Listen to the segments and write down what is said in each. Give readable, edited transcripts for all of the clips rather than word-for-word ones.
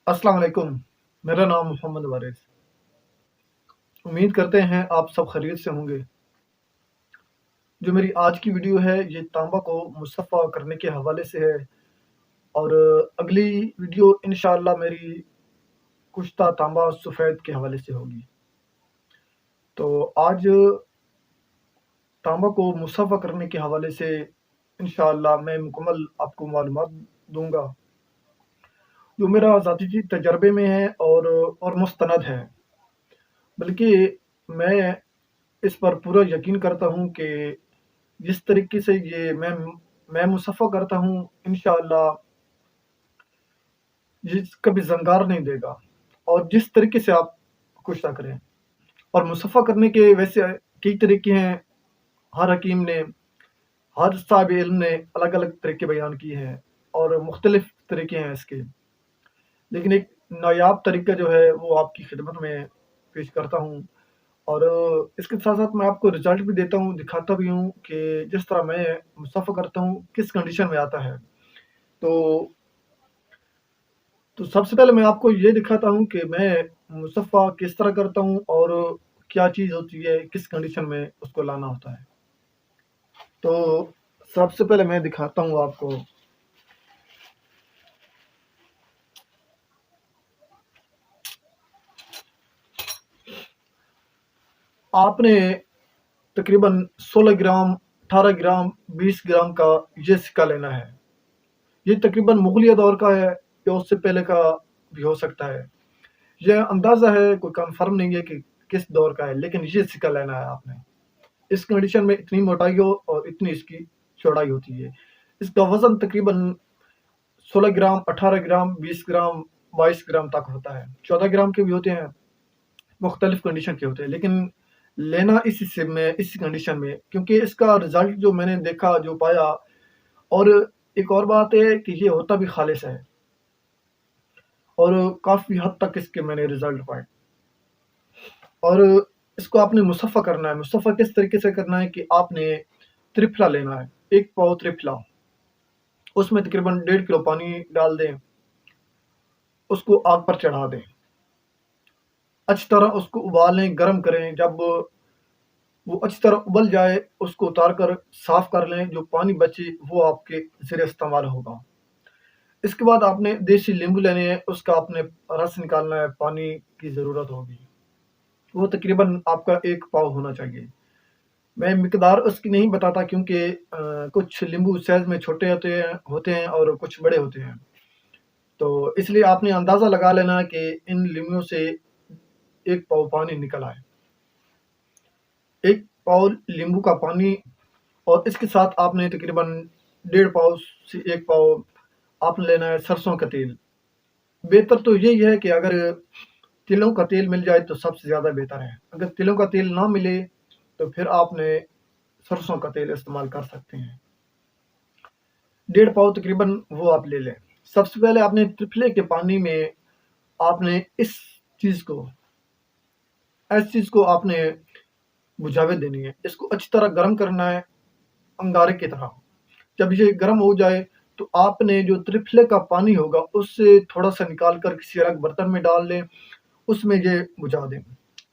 अस्सलाम वालेकुम। मेरा नाम मोहम्मद वारिस। उम्मीद करते हैं आप सब खैरियत से होंगे। जो मेरी आज की वीडियो है ये तांबा को मुसफ़्फ़ा करने के हवाले से है और अगली वीडियो इंशाअल्लाह मेरी कुश्ता तांबा सफ़ेद के हवाले से होगी। तो आज तांबा को मुसफ़्फ़ा करने के हवाले से इंशाअल्लाह मैं मुकम्मल आपको मालूमात दूँगा, जो मेरा ज़ाती तजर्बे में है और मुस्तनद है। बल्कि मैं इस पर पूरा यकीन करता हूँ कि जिस तरीके से ये मैं मुसफ़्फ़ा करता हूँ इंशाअल्लाह ये कभी ज़ंगार नहीं देगा और जिस तरीके से आप कुश्ता करें और मुसफ़्फ़ा करने के वैसे कई तरीके हैं। हर हकीम ने, हर साहिब इल्म ने अलग-अलग तरीके बयान किए हैं और मुख्तलिफ़ तरीके हैं इसके। लेकिन एक नायाब तरीका जो है वो आपकी खिदमत में पेश करता हूँ और इसके साथ-साथ मैं आपको रिज़ल्ट भी देता हूँ, दिखाता भी हूँ कि जिस तरह मैं मुसफ़्फ़ा करता हूँ, किस कंडीशन में आता है। तो तो सबसे पहले मैं आपको ये दिखाता हूँ कि मैं मुसफ़्फ़ा किस तरह करता हूँ और क्या चीज़ होती है, किस कंडीशन में उसको लाना होता है। तो सबसे पहले मैं दिखाता हूँ आपको। आपने तकरीबन 16 ग्राम, 18 ग्राम, 20 ग्राम का ये सिक्का लेना है। ये तकरीबन मुग़लिया दौर का है या उससे पहले का भी हो सकता है। यह अंदाज़ा है, कोई कन्फ़र्म नहीं है कि किस दौर का है, लेकिन ये सिक्का लेना है आपने। इस कंडीशन में इतनी मोटाई हो और इतनी इसकी चौड़ाई होती है। इसका वज़न तकरीबन 16 ग्राम, 18 ग्राम, 20 ग्राम, 22 ग्राम तक होता है। 14 ग्राम के भी होते हैं, मुख्तलिफ़ कंडीशन के होते हैं। लेकिन लेना इस हिस्से में, इस कंडीशन में, क्योंकि इसका रिज़ल्ट जो मैंने देखा, जो पाया और एक और बात है कि ये होता भी ख़ालिस है और काफ़ी हद तक इसके मैंने रिज़ल्ट पाए। और इसको आपने मुसफ़्फ़ा करना है। मुसफ़्फ़ा किस तरीके से करना है कि आपने त्रिफला लेना है, 1 पाव त्रिफला, उसमें तकरीबन 1.5 किलो पानी डाल दें, उसको आग पर चढ़ा दें। अच्छी तरह उसको उबालें, गरम करें, जब वो अच्छी तरह उबल जाए, उसको उतार कर साफ़ कर लें, जो पानी बचे वो आपके ज़रिए इस्तेमाल होगा। इसके बाद आपने देसी नींबू लेने हैं, उसका आपने रस निकालना है, पानी की ज़रूरत होगी। वो तकरीबन आपका 1 पाव होना चाहिए। मैं मिकदार उसकी नहीं बताता क्योंकि कुछ नींबू साइज़ में छोटे होते हैं और कुछ बड़े होते हैं। तो इसलिए आपने अंदाज़ा लगा लेना है कि इन नींबुओं से 1 पाव पानी निकल आए। 1 पाव नींबू का पानी और इसके साथ आपने तकरीबन 1.5 पाव से 1 पाव आपने लेना है सरसों का तेल। बेहतर तो यही है कि अगर तिलों का तेल मिल जाए तो सबसे ज़्यादा बेहतर है। अगर तिलों का तेल ना मिले तो फिर आपने सरसों का तेल इस्तेमाल कर सकते हैं। 1.5 पाव तकरीबन वो आप ले लें। सबसे पहले आपने त्रिफले के पानी में आपने इस चीज़ को आपने बुझावे देनी है। इसको अच्छी तरह गरम करना है, अंगारे की तरह। जब ये गरम हो जाए तो आपने जो त्रिफले का पानी होगा उससे थोड़ा-सा निकाल कर किसी अलग बर्तन में डाल लें, उसमें ये बुझा दें।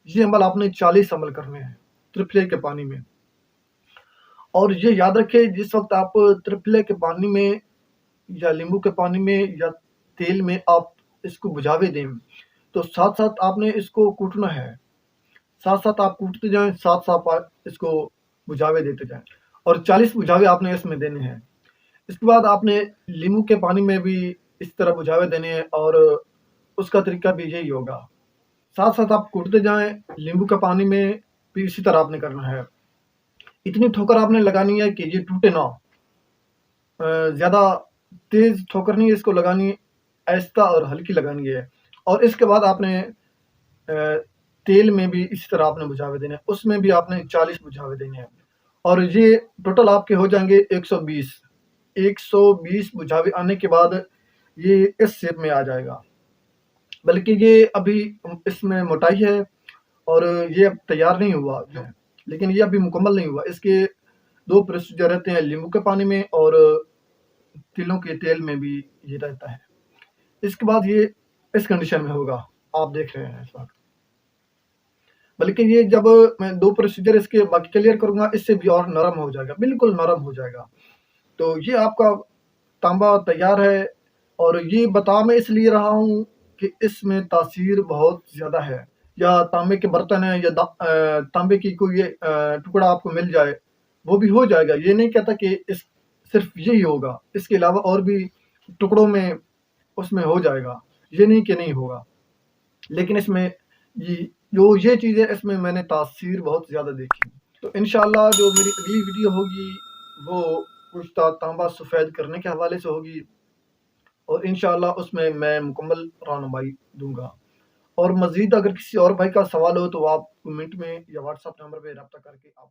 ये अमल आपने 40 अमल करने हैं त्रिफले के पानी में। और ये याद रखें, जिस वक़्त आप त्रिफले के पानी में या नींबू के पानी में या तेल में आप इसको बुझावे दें, तो साथ-साथ आपने इसको कूटना है। साथ-साथ आप कूटते जाएँ, साथ-साथ आप इसको बुझावे देते जाएँ और 40 बुझावे आपने इसमें देने हैं। इसके बाद आपने नींबू के पानी में भी इस तरह बुझावे देने हैं और उसका तरीका भी यही होगा। साथ-साथ आप कूटते जाएँ, नींबू के पानी में भी इसी तरह आपने करना है। इतनी ठोकर आपने लगानी है कि ये टूटे ना। ज़्यादा तेज़ ठोकर नहीं इसको लगानी, आहिस्ता और हल्की लगानी है। और इसके बाद आपने तेल में भी इसी तरह आपने बुझावे देने हैं, उसमें भी आपने 40 बुझावे देने हैं और ये टोटल आपके हो जाएँगे 120। 120 बुझावे आने के बाद ये इस शेप में आ जाएगा। बल्कि ये अभी इसमें मोटाई है और ये अब तैयार नहीं हुआ है, लेकिन ये अभी मुकम्मल नहीं हुआ। इसके 2 प्रोसीजर रहते हैं, नींबू के पानी में और तिलों के तेल में भी ये रहता है। इसके बाद ये اس کنڈیشن میں ہوگا، آپ دیکھ رہے ہیں اس وقت۔ بلکہ یہ جب میں 2 پروسیجر اس کے باقی کلیئر کروں گا، اس سے بھی اور نرم ہو جائے گا، بالکل نرم ہو جائے گا۔ تو یہ آپ کا تانبا تیار ہے، اور یہ بتا میں اس لیے رہا ہوں کہ اس میں تاثیر بہت زیادہ ہے۔ یا تانبے کے برتن ہیں، یا تانبے کی کوئی ٹکڑا آپ کو مل جائے، وہ بھی ہو جائے گا۔ یہ نہیں کہتا کہ صرف یہی ہوگا، اس کے علاوہ اور بھی ٹکڑوں میں اس میں ہو جائے گا، یہ نہیں کہ نہیں ہوگا۔ لیکن اس میں یہ چیز ہے، اس میں نے تاثیر بہت زیادہ دیکھی۔ تو انشاءاللہ جو میری اگلی ویڈیو ہوگی وہ کچھ تانبا سفید کرنے کے حوالے سے ہوگی، اور انشاءاللہ اس میں مکمل رہنمائی دوں گا۔ اور مزید اگر کسی اور بھائی کا سوال ہو تو آپ کمنٹ میں یا واٹس ایپ نمبر پہ رابطہ کر کے آپ